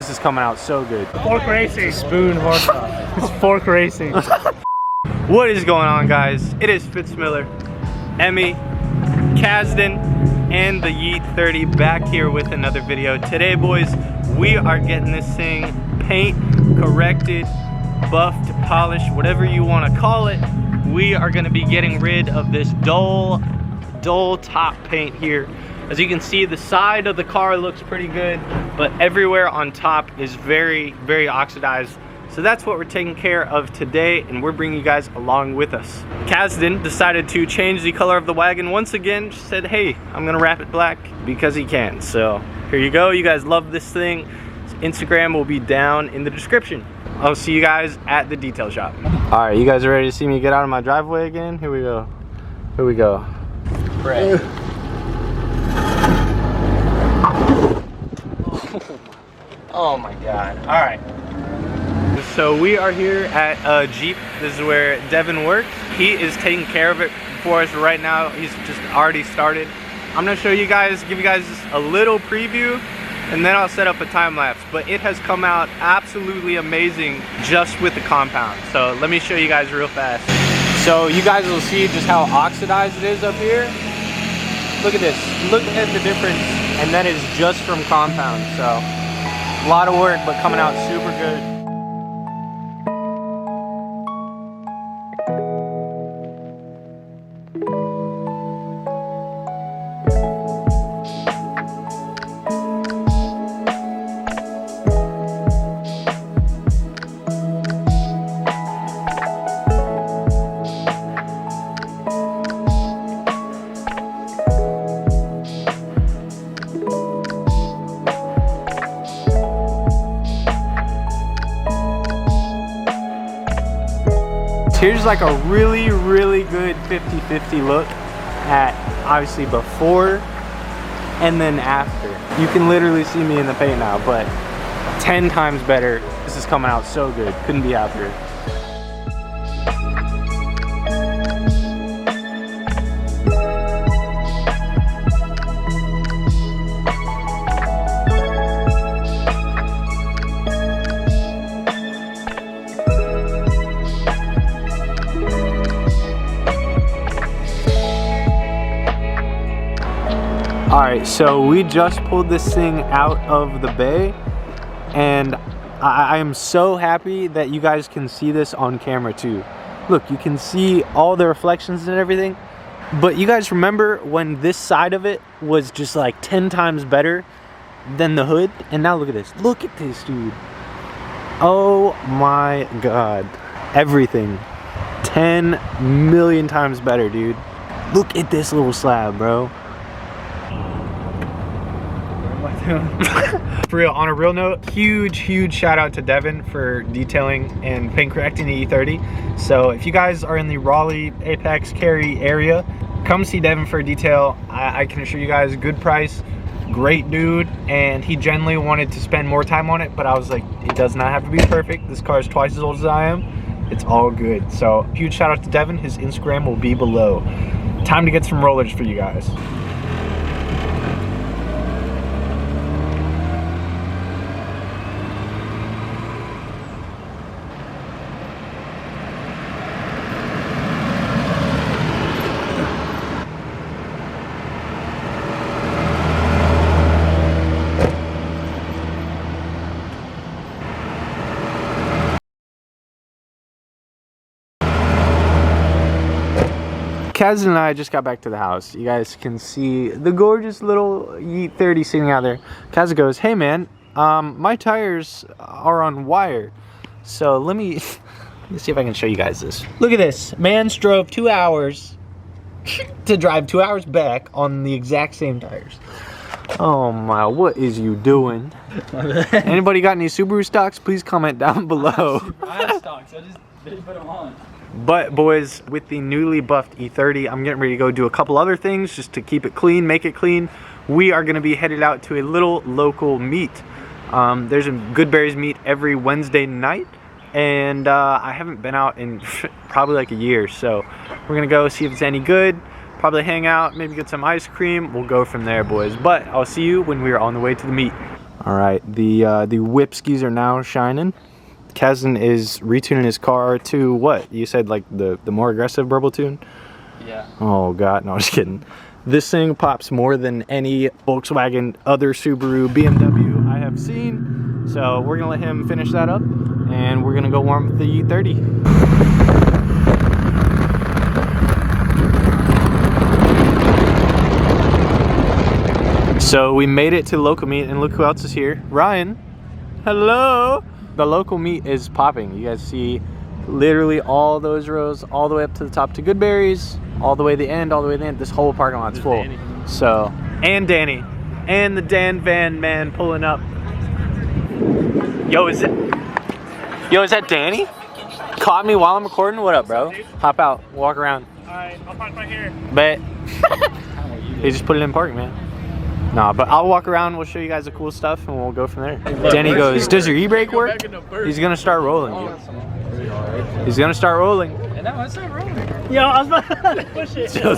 This is coming out so good. Fork racing. Spoon horsepower. It's fork racing. What is going on, guys? It is Fitz Miller, Emmy, Casdan, and the E30 back here with another video. Today, boys, we are getting this thing paint corrected, buffed, polished, whatever you want to call it. We are going to be getting rid of this dull top paint here. As you can see, the side of the car looks pretty good, but everywhere on top is very oxidized. So that's what we're taking care of today, and we're bringing you guys along with us. Casdan decided to change the color of the wagon once again. She said, hey, I'm gonna wrap it black because he can. So here you go. You guys love this thing. His Instagram will be down in the description. I'll see you guys at the detail shop. All right, you guys are ready to see me get out of my driveway again? Here we go. Here we go. Right. Oh my God. All right. So we are here at Jeep. This is where Devin works. He is taking care of it for us right now. He's just already started. I'm gonna show you guys, give you guys a little preview, and then I'll set up a time lapse. But it has come out absolutely amazing just with the compound. So let me show you guys real fast. So you guys will see just how oxidized it is up here. Look at this. Look at the difference, and that is just from compound. So a lot of work, but coming out super good. Here's like a really good 50-50 look at obviously before and then after. You can literally see me in the paint now, but 10 times better. This is coming out so good. Couldn't be happier. Alright, so we just pulled this thing out of the bay, and I am so happy that you guys can see this on camera too. Look, you can see all the reflections and everything, but you guys remember when this side of it was just like 10 times better than the hood? And now look at this. Look at this, dude. Oh my God. Everything 10 million times better, dude. Look at this little slab, bro. For real, on a real note, huge shout out to Devin for detailing and paint correcting the E30. So if you guys are in the Raleigh, Apex, Cary area, come see Devin for a detail. I can assure you guys, good price, great dude, and he genuinely wanted to spend more time on it, but I was like, it does not have to be perfect. This car is twice as old as I am. It's all good. So huge shout out to Devin. His Instagram will be below. Time to get some rollers for you guys. Casdan and I just got back to the house. You guys can see the gorgeous little E30 sitting out there. Casdan goes, hey man, my tires are on wire. So let me see if I can show you guys this. Look at this. Man drove 2 hours to drive 2 hours back on the exact same tires. Oh my, what is you doing? Anybody got any Subaru stocks? Please comment down below. I have stocks, I just didn't put them on. But boys, with the newly buffed E30, I'm getting ready to go do a couple other things just to keep it clean, make it clean. We are going to be headed out to a little local meet. There's a Goodberry's meet every Wednesday night, and I haven't been out in probably like a year, so we're going to go see if it's any good, probably hang out, maybe get some ice cream. We'll go from there, boys. But I'll see you when we are on the way to the meet. All right, the whip skis are now shining. Casdan is retuning his car to what? You said like the more aggressive burble tune? Yeah. Oh God, no, just kidding. This thing pops more than any Volkswagen, other Subaru, BMW I have seen. So we're gonna let him finish that up, and we're gonna go warm up the E30. So we made it to local meet, and look who else is here. Ryan, hello. The local meet is popping. You guys see literally all those rows all the way up to the top to Goodberry's, all the way to the end, all the way to the end. This whole parking lot's full. Danny. So, and Danny, and the Dan Van man pulling up. Yo, is that Danny? Caught me while I'm recording? What up, bro? Hop out, walk around. Alright, I'll park right here. Bet. He just put it in park, man. Nah, but I'll walk around, we'll show you guys the cool stuff, and we'll go from there. Danny goes, does your e-brake work? He's gonna start rolling, dude. He's gonna start rolling. No, it's not rolling. Yo, I was about to push it. Chill.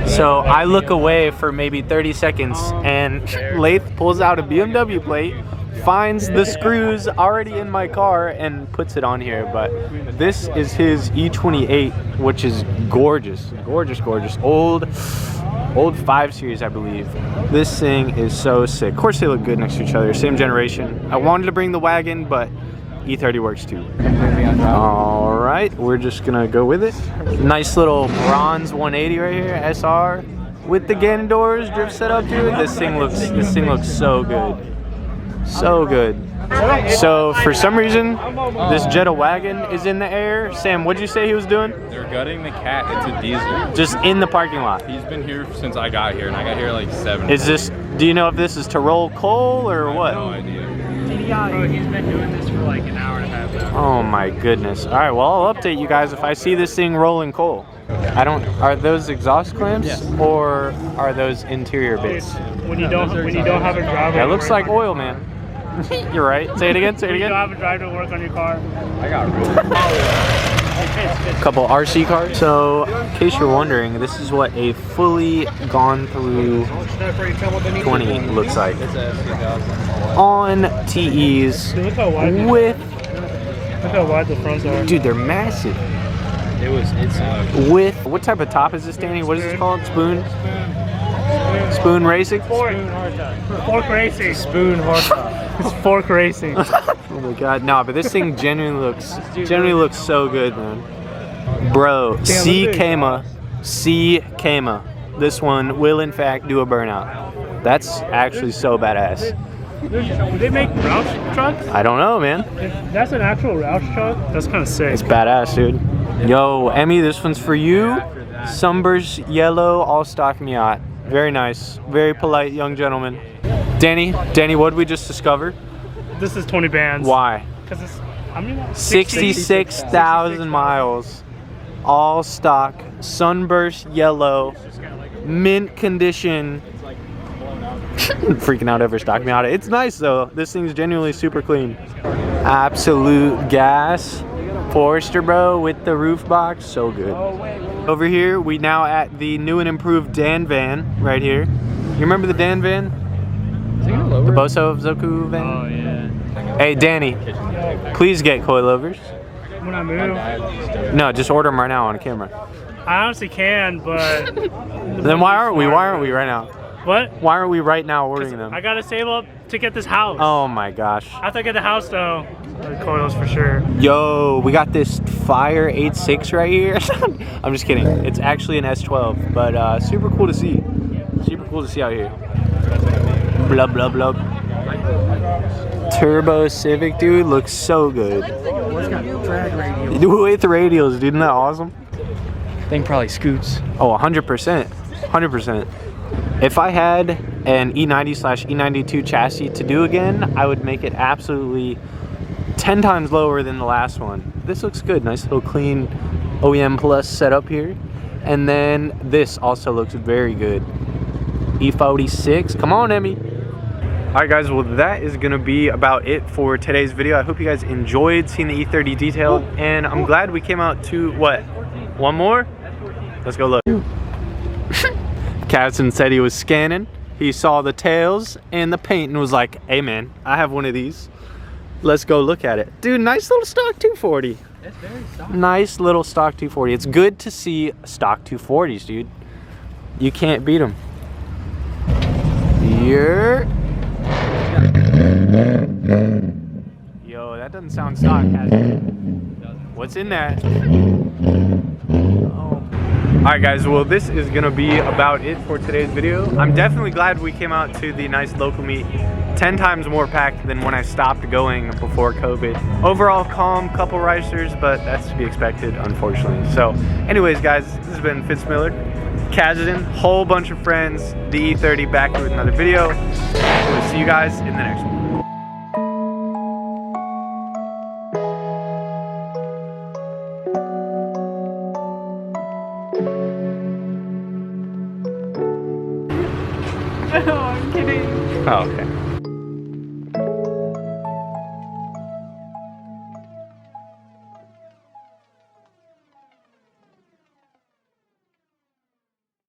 So I look away for maybe 30 seconds, and Lath pulls out a BMW plate, finds the screws already in my car, and puts it on here. But this is his E28, which is gorgeous. Gorgeous. Old 5 Series, I believe. This thing is so sick. Of course they look good next to each other, same generation. I wanted to bring the wagon, but E30 works too. All right, we're just gonna go with it. Nice little bronze 180 right here, SR, with the Gannon doors, drift setup, dude. This thing looks so good. So good. So for some reason, this Jetta wagon is in the air. Sam, what'd you say he was doing? They're gutting the cat. It's a diesel. Just in the parking lot. He's been here since I got here, and I got here like 7. Is this, do you know if this is to roll coal or what? No idea. Bro, he's been doing this for like an hour and a half now. Oh my goodness. All right, well, I'll update you guys if I see this thing rolling coal. Are those exhaust clamps? Yes. Or are those interior bits? When you don't have a driver. That looks like oil, man. You're right. Say it again. When you don't have a driver to work on your car. I got rid Couple RC cars. So, in case you're wondering, this is what a fully gone through 20 looks like. On TEs Dude, look how wide. with, Look how wide the fronts are. dude, they're massive. With, what type of top is this, Danny? What is this called? Spoon racing? Fork racing. Spoon horsepower. It's fork racing. Oh my God, no, but this thing genuinely looks so good, man. Bro, C Kama. This one will in fact do a burnout. That's actually so badass. Do they make Roush trucks? I don't know, man. If that's an actual Roush truck, that's kind of sick. It's badass, dude. Yo, Emmy, this one's for you. Sunburst yellow all stock Miata. Very nice, very polite young gentleman. Danny, what did we just discover? This is 20 bands. Why? Because it's, how many miles? 66,000 miles. All stock, sunburst yellow, mint condition. Freaking out over stock Miata. It's nice though. This thing's genuinely super clean. Absolute gas. Forester, bro, with the roof box. So good. Over here, we now at the new and improved Dan van right here. You remember the Dan van? The Boso Zoku van? Oh, yeah. Hey, Danny, please get coilovers. When I move, No, just order them right now on camera. I honestly can, but. Then why aren't we? Why aren't we right now? What? Why aren't we right now ordering them? I gotta save up to get this house. Oh my gosh. After I get the house, though, the coils for sure. Yo, we got this Fire 8.6 right here. I'm just kidding. It's actually an S12, but super cool to see. Super cool to see out here. Blub, blub, blub. Turbo Civic, dude, looks so good. With radials, dude, isn't that awesome? Thing probably scoots. Oh, 100%. 100%. If I had an E90/E92 chassis to do again, I would make it absolutely 10 times lower than the last one. This looks good. Nice little clean OEM Plus setup here. And then this also looks very good. E46. Come on, Emmy. Alright guys, well that is going to be about it for today's video. I hope you guys enjoyed seeing the E30 detailed, and I'm glad we came out to, what, one more? Let's go look. Casdan said he was scanning. He saw the tails and the paint and was like, hey man, I have one of these. Let's go look at it. Dude, nice little stock 240. It's very stock. Nice little stock 240. It's good to see stock 240s, dude. You can't beat them. Yo, that doesn't sound stock, what's in that? Oh. Alright guys, well this is gonna be about it for today's video. I'm definitely glad we came out to the nice local meet. 10 times more packed than when I stopped going before COVID. Overall calm, couple ricers, but that's to be expected, unfortunately. So anyways guys, this has been Fitz Miller, Casdan, whole bunch of friends, the E30 back here with another video. We'll see you guys in the next one. No, I'm kidding. Oh, okay.